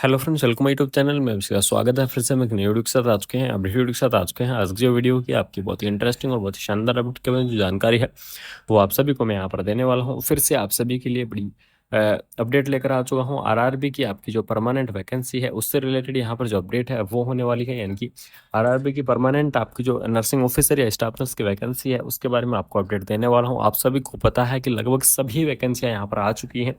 Hello friends, welcome my YouTube channel में आपका स्वागत है। फिर से हम एक नई वीडियो के साथ आ चुके हैं। अपडेट वीडियो के साथ आ चुके हैं। आज की जो वीडियो की आपकी बहुत ही इंटरेस्टिंग और बहुत ही शानदार अपडेट के बारे में जो जानकारी है वो आप सभी को मैं यहाँ पर देने वाला हूँ। फिर से आप सभी के लिए बड़ी अपडेट लेकर आ चुका हूँ। आरआरबी की आपकी जो परमानेंट वैकेंसी है उससे रिलेटेड यहाँ पर जो अपडेट है वो होने वाली है, यानी कि आरआरबी की परमानेंट आपकी जो नर्सिंग ऑफिसर या स्टाफ नर्स की वैकेंसी है उसके बारे में आपको अपडेट देने वाला हूँ। आप सभी को पता है कि लगभग सभी वैकेंसियाँ यहाँ पर आ चुकी हैं।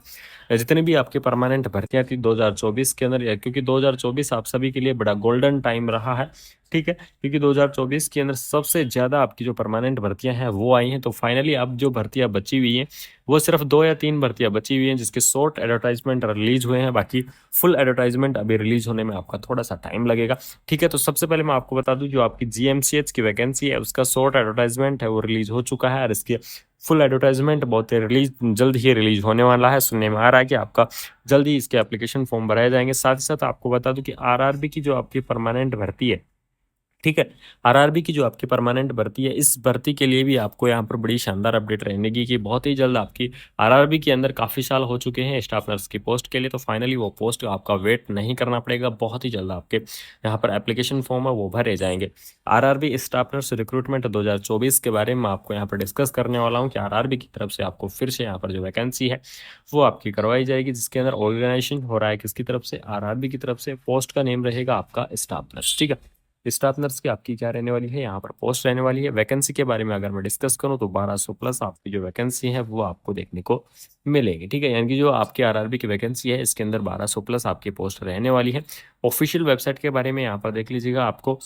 जितनी भी आपकी परमानेंट भर्तियां थी 2024 के अंदर, क्योंकि 2024 आप सभी के लिए बड़ा गोल्डन टाइम रहा है, ठीक है, क्योंकि 2024 के अंदर सबसे ज्यादा आपकी जो परमानेंट भर्तियां हैं वो आई हैं। तो फाइनली अब जो भर्तियां बची हुई हैं वो सिर्फ 2 या 3 भर्तियां बची हुई हैं जिसके शॉर्ट एडवर्टाइजमेंट रिलीज हुए हैं। बाकी फुल एडवर्टाइजमेंट अभी रिलीज होने में आपका थोड़ा सा टाइम लगेगा, ठीक है। तो सबसे पहले मैं आपको बता दूं, जो आपकी जीएमसीएच की वैकेंसी है उसका शॉर्ट एडवर्टाइजमेंट है वो रिलीज हो चुका है, और इसके फुल एडवर्टाइजमेंट बहुत रिलीज जल्द ही रिलीज होने वाला है। सुनने में आ रहा है कि आपका जल्द ही इसके एप्लीकेशन फॉर्म भराए जाएंगे। साथ ही साथ आपको बता दूं कि आरआरबी की जो आपकी परमानेंट भर्ती है, ठीक है, आरआरबी की जो आपकी परमानेंट भर्ती है, इस भर्ती के लिए भी आपको यहाँ पर बड़ी शानदार अपडेट रहने की कि बहुत ही जल्द आपकी आरआरबी के अंदर काफ़ी साल हो चुके हैं स्टाफ नर्स की पोस्ट के लिए, तो फाइनली वो पोस्ट आपका वेट नहीं करना पड़ेगा। बहुत ही जल्द आपके यहाँ पर एप्लीकेशन फॉर्म है वो भरे जाएंगे। आरआरबी स्टाफ नर्स रिक्रूटमेंट 2024 के बारे में आपको यहाँ पर डिस्कस करने वाला हूँ कि आरआरबी की तरफ से आपको फिर से यहाँ पर जो वैकेंसी है वो आपकी करवाई जाएगी, जिसके अंदर ऑर्गेनाइजेशन हो रहा है किसकी तरफ से, आरआरबी की तरफ से। पोस्ट का नेम रहेगा आपका स्टाफ नर्स, ठीक है। स्टाफ नर्स की आपकी क्या रहने वाली है, यहाँ पर पोस्ट रहने वाली है। वैकेंसी के बारे में अगर मैं डिस्कस करूँ तो 1200 प्लस आपकी जो वैकेंसी है वो आपको देखने को मिलेगी, ठीक है। यानी कि जो आपकी आरआरबी की वैकेंसी है इसके अंदर 1200 प्लस आपकी पोस्ट रहने वाली है। ऑफिशियल वेबसाइट के बारे में यहाँ पर देख लीजिएगा आपको,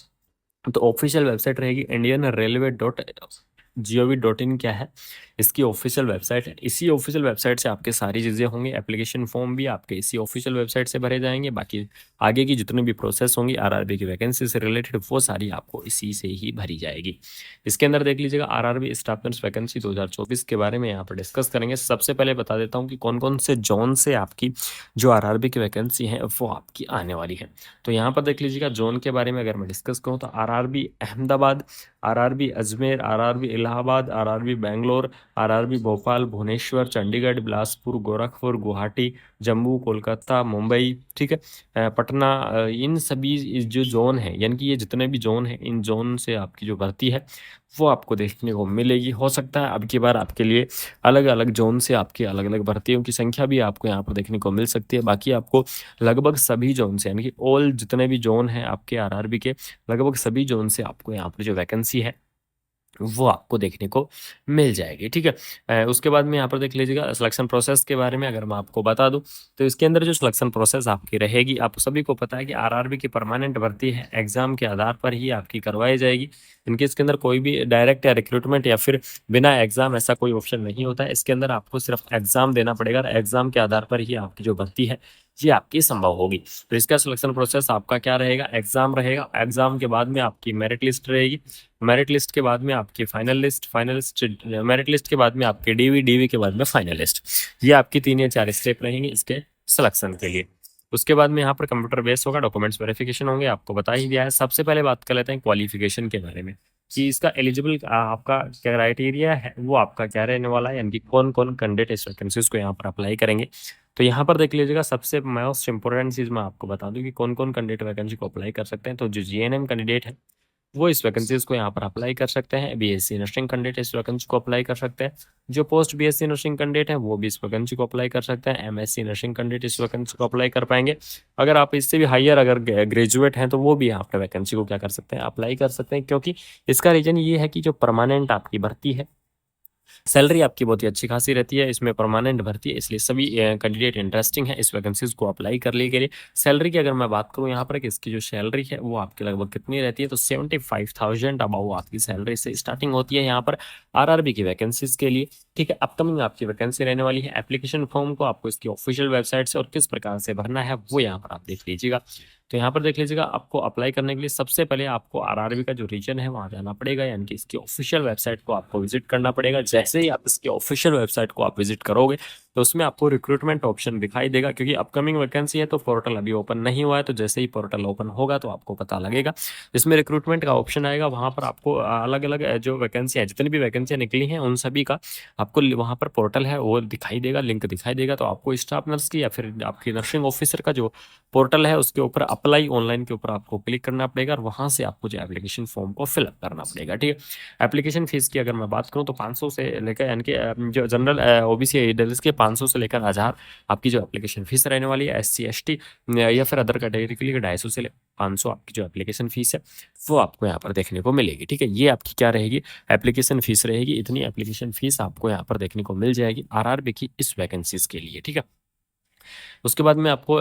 तो ऑफिशियल वेबसाइट रहेगी indianrailway.gov.in। क्या है इसकी ऑफिशियल वेबसाइट है। इसी ऑफिशियल वेबसाइट से आपके सारी चीज़ें होंगी। एप्लीकेशन फॉर्म भी आपके इसी ऑफिशियल वेबसाइट से भरे जाएंगे। बाकी आगे की जितनी भी प्रोसेस होंगी आरआरबी की वैकेंसी से रिलेटेड वो सारी आपको इसी से ही भरी जाएगी। इसके अंदर देख लीजिएगा आरआरबी स्टाफ नर्स वैकेंसी 2024 के बारे में यहाँ पर डिस्कस करेंगे। सबसे पहले बता देता हूँ कि कौन कौन से जोन से आपकी जो आरआरबी की वैकेंसी है वो आपकी आने वाली है। तो यहाँ पर देख लीजिएगा जोन के बारे में अगर मैं डिस्कस करूँ तो RRB Ahmedabad, RRB Ajmer, RRB Allahabad, RRB Bangalore, RRB Bhopal, Bhubaneswar, Chandigarh, Bilaspur, Gorakhpur, Guwahati, Jammu, Kolkata, Mumbai, ठीक है, पटना, इन सभी जो जोन है, यानी कि ये जितने भी जोन है इन जोन से आपकी जो भर्ती है वो आपको देखने को मिलेगी। हो सकता है अब की बार आपके लिए अलग अलग जोन से आपकी अलग अलग भर्तियों की संख्या भी आपको यहाँ पर देखने को मिल सकती है। बाकी आपको लगभग सभी जोन से, यानी कि ऑल जितने भी जोन हैं आपके आरआरबी के, लगभग सभी जोन से आपको यहाँ पर जो वैकेंसी है वो आपको देखने को मिल जाएगी, ठीक है। उसके बाद में यहाँ पर देख लीजिएगा सिलेक्शन प्रोसेस के बारे में अगर मैं आपको बता दूं तो इसके अंदर जो सिलेक्शन प्रोसेस आपकी रहेगी, आप सभी को पता है कि आरआरबी की परमानेंट भर्ती है एग्जाम के आधार पर ही आपकी करवाई जाएगी। इनके इसके अंदर कोई भी डायरेक्ट या रिक्रूटमेंट या फिर बिना एग्जाम ऐसा कोई ऑप्शन नहीं होता है। इसके अंदर आपको सिर्फ एग्जाम देना पड़ेगा और एग्जाम के आधार पर ही आपकी जो भर्ती है ये आपकी संभव होगी। तो इसका सिलेक्शन प्रोसेस आपका क्या रहेगा, एग्जाम रहेगा, एग्जाम के बाद में आपकी मेरिट लिस्ट रहेगी, मेरिट लिस्ट के बाद में आपकी final list, final list, merit list के बाद में आपके डीवी, डीवी के बाद में फाइनल लिस्ट। ये आपकी 3 या 4 स्टेप रहेंगे इसके सिलेक्शन के लिए। उसके बाद में यहाँ पर कंप्यूटर बेस होगा, डॉक्यूमेंट्स वेरिफिकेशन होंगे, आपको बता ही दिया है। सबसे पहले बात कर लेते हैं क्वालिफिकेशन के बारे में कि इसका एलिजिबल आपका क्या क्राइटेरिया है वो आपका क्या रहने वाला है, यानी कि कौन कौन कैंडिडेट इस वैकेंसीज को यहाँ पर अप्लाई करेंगे। तो यहाँ पर देख लीजिएगा सबसे मोस्ट इंपॉर्टेंट चीज़ मैं आपको बता दूं कि कौन कौन कैंडिडेट वैकेंसी को अप्लाई कर सकते हैं। तो जो जीएनएम कैंडिडेट है वो इस वैकेंसीज को यहाँ पर अप्लाई कर सकते हैं। बीएससी नर्सिंग कैंडिडेट इस वैकेंसी को अप्लाई कर सकते हैं। जो पोस्ट बीएससी नर्सिंग कैंडिडेट है वो भी इस वैकेंसी को अप्लाई कर सकते हैं। एमएससी नर्सिंग कैंडिडेट इस वैकेंसी को अप्लाई कर पाएंगे। अगर आप इससे भी हाईयर अगर ग्रेजुएट हैं तो वो भी यहाँ पर वैकेंसी को क्या कर सकते हैं, अप्लाई कर सकते हैं। क्योंकि इसका रीजन ये है कि जो परमानेंट आपकी भर्ती है सैलरी आपकी बहुत ही अच्छी खासी रहती है, इसमें परमानेंट भर्ती है, इसलिए सभी कैंडिडेट इंटरेस्टिंग है इस वैकेंसीज को अप्लाई करने के लिए। सैलरी की अगर मैं बात करूँ यहाँ पर कि इसकी जो सैलरी है वो आपकी लगभग कितनी रहती है, तो 75,000 अबाउ आपकी सैलरी से स्टार्टिंग होती है यहाँ पर आरआरबी की वैकेंसीज के लिए, ठीक है। अपकमिंग आपकी वैकेंसी रहने वाली है। एप्लीकेशन फॉर्म को आपको इसकी ऑफिशियल वेबसाइट से और किस प्रकार से भरना है वो यहाँ पर आप देख लीजिएगा। तो यहाँ पर देख लीजिएगा आपको अप्लाई करने के लिए सबसे पहले आपको आरआरबी का जो रीजन है वहाँ जाना पड़ेगा, यानी कि इसकी ऑफिशियल वेबसाइट को आपको विजिट करना पड़ेगा। जैसे ही आप इसकी ऑफिशियल वेबसाइट को आप विजिट करोगे तो उसमें आपको रिक्रूटमेंट ऑप्शन दिखाई देगा, क्योंकि अपकमिंग वैकेंसी है तो पोर्टल अभी ओपन नहीं हुआ है, तो जैसे ही पोर्टल ओपन होगा तो आपको पता लगेगा। इसमें रिक्रूटमेंट का ऑप्शन आएगा, वहाँ पर आपको अलग-अलग जो वैकेंसी है, जितनी भी वैकेंसियाँ निकली हैं उन सभी का आपको वहाँ पर पोर्टल है वो दिखाई देगा, लिंक दिखाई देगा। तो आपको स्टाफ नर्स की या फिर आपकी नर्सिंग ऑफिसर का जो पोर्टल है उसके ऊपर अप्लाई ऑनलाइन के ऊपर आपको क्लिक करना पड़ेगा और वहाँ से आपको जो एप्लीकेशन फॉर्म को फिलअप करना पड़ेगा, ठीक है। एप्लीकेशन फीस की अगर मैं बात करूँ तो 500 से लेकर यानी कि जो जनरल ओबीसी ईडब्ल्यूएस के 500 से लेकर 1000 आपकी जो एप्लीकेशन फीस रहने वाली है। एससी एसटी या फिर अदर कैटेगरी के लिए 250 से 500 आपकी जो एप्लीकेशन फीस है वो आपको यहाँ पर देखने को मिलेगी, ठीक है। ये आपकी क्या रहेगी, एप्लीकेशन फीस रहेगी। इतनी एप्लीकेशन फीस आपको यहाँ पर देखने को मिल जाएगी आरआरबी की इस वैकेंसीज के लिए, ठीक है। उसके बाद में आपको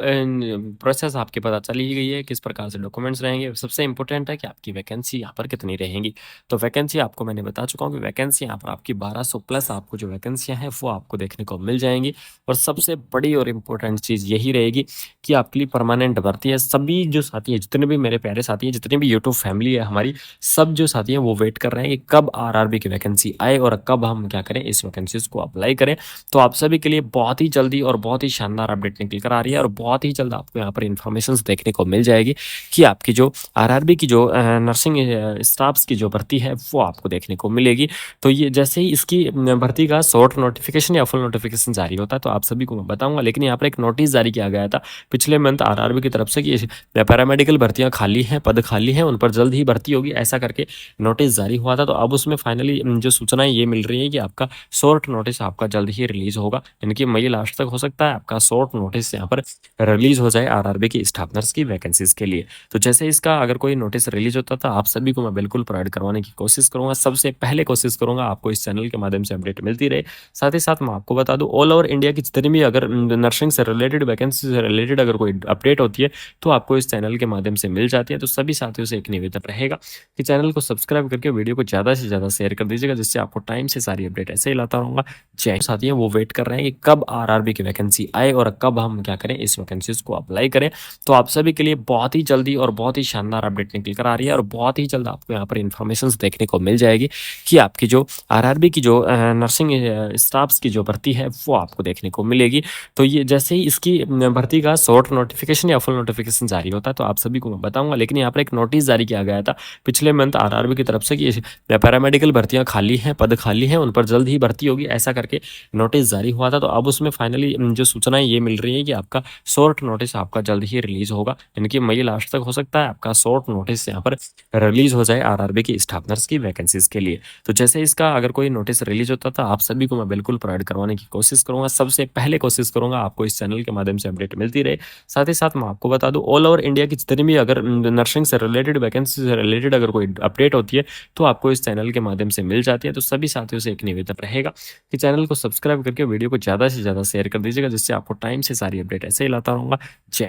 प्रोसेस आपकी पता चल ही गई है, किस प्रकार से डॉक्यूमेंट्स रहेंगे। सबसे इंपॉर्टेंट है कि आपकी वैकेंसी यहाँ पर कितनी रहेंगी। तो वैकेंसी आपको मैंने बता चुका हूँ कि वैकेंसी यहाँ पर आपकी 1200 प्लस आपको जो वैकेंसियाँ हैं वो आपको देखने को मिल जाएंगी। और सबसे बड़ी और इम्पोर्टेंट चीज़ यही रहेगी कि आपके लिए परमानेंट भर्ती है। सभी जो साथी हैं, जितने भी मेरे प्यारे साथी हैं, जितनी भी यूट्यूब फैमिली है हमारी, सब जो साथी हैं वो वेट कर रहे हैं कि कब आरआरबी की वैकेंसी आए और कब हम क्या करें, इस वैकेंसीज को अप्लाई करें। तो आप सभी के लिए बहुत ही जल्दी और बहुत ही शानदार अपडेट निकल कर आ रही है और बहुत ही जल्द आपको यहाँ पर इन्फॉर्मेशन देखने को मिल जाएगी कि आपकी जो आरआरबी की जो नर्सिंग स्टाफ्स की जो भर्ती है वो आपको देखने को मिलेगी। तो ये जैसे ही इसकी भर्ती का शॉर्ट नोटिफिकेशन या फुल नोटिफिकेशन जारी होता है तो आप सभी को मैं बताऊंगा। लेकिन यहाँ पर एक नोटिस जारी किया गया था पिछले मंथ आरआरबी की तरफ से कि पैरामेडिकल भर्तियाँ खाली हैं, पद खाली हैं, उन पर जल्द ही भर्ती होगी, ऐसा करके नोटिस जारी हुआ था। तो अब उसमें फाइनली जो सूचनाएं ये मिल रही है कि आपका शॉर्ट नोटिस आपका जल्द ही रिलीज होगा, यानी कि मई लास्ट तक हो सकता है आपका शॉर्ट नोटिस यहाँ पर रिलीज हो जाए आरआरबी की स्टाफ नर्स की वैकेंसीज के लिए। तो जैसे इसका अगर कोई नोटिस रिलीज होता था आप सभी को मैं बिल्कुल प्रोवाइड करवाने की कोशिश करूंगा। सबसे पहले कोशिश करूंगा आपको इस चैनल के माध्यम से अपडेट मिलती रहे। साथ ही साथ मैं आपको बता दूं ऑल ओवर इंडिया की जितनी भी अगर नर्सिंग से रिलेटेड, वैकेंसी से रिलेटेड अगर कोई अपडेट होती है तो आपको इस चैनल के माध्यम से मिल जाती है। तो सभी साथियों से एक निवेदन रहेगा कि चैनल को सब्सक्राइब करके वीडियो को ज़्यादा से ज़्यादा शेयर कर दीजिएगा, जिससे आपको टाइम से सारी अपडेट ऐसे ही लाता रहूँगा। जय साथी हैं वो वेट कर रहे हैं कि कब आरआरबी की वैकेंसी आए और कब हम क्या करें, इस वैकेंसीज को अप्लाई करें। तो आप सभी के लिए बहुत ही जल्दी और बहुत ही शानदार अपडेट निकल कर आ रही है और बहुत ही जल्द आपको यहाँ पर इन्फॉर्मेशन देखने को मिल जाएगी कि आपकी जो आरआरबी की जो नर्सिंग स्टाफ्स की जो भर्ती है वो आपको देखने को मिलेगी। तो ये जैसे ही इसकी भर्ती का शॉर्ट नोटिफिकेशन या फुल नोटिफिकेशन जारी होता है तो आप सभी को मैं बताऊंगा। लेकिन यहाँ पर एक नोटिस जारी किया गया था पिछले मंथ आरआरबी की तरफ से कि पैरामेडिकल भर्तियाँ खाली हैं, पद खाली हैं, उन पर जल्द ही भर्ती होगी, ऐसा करके नोटिस जारी हुआ था। तो अब उसमें फाइनली जो सूचनाएं ये मिल रही है कि आपका शॉर्ट नोटिस आपका जल्द ही रिलीज होगा, यानी कि मई लास्ट तक हो सकता है आपका शॉर्ट नोटिस यहाँ पर रिलीज हो जाए आरआरबी की स्टाफ नर्स की वैकेंसीज के लिए। तो जैसे इसका अगर कोई नोटिस रिलीज होता था आप सभी को मैं बिल्कुल प्रोवाइड करवाने की कोशिश करूंगा। सबसे पहले कोशिश करूंगा आपको इस चैनल के माध्यम से अपडेट मिलती रहे। साथ ही साथ मैं आपको बता दूं ऑल ओवर इंडिया की जितनी भी अगर नर्सिंग से रिलेटेड, वैकेंसी से रिलेटेड अगर कोई अपडेट होती है तो आपको इस चैनल के माध्यम से मिल जाती है। तो सभी साथियों से एक निवेदन रहेगा कि चैनल को सब्सक्राइब करके वीडियो को ज़्यादा से ज़्यादा शेयर कर दीजिएगा, जिससे आपको टाइम से सारी अपडेट ऐसे ही लाता रहूँगा। जय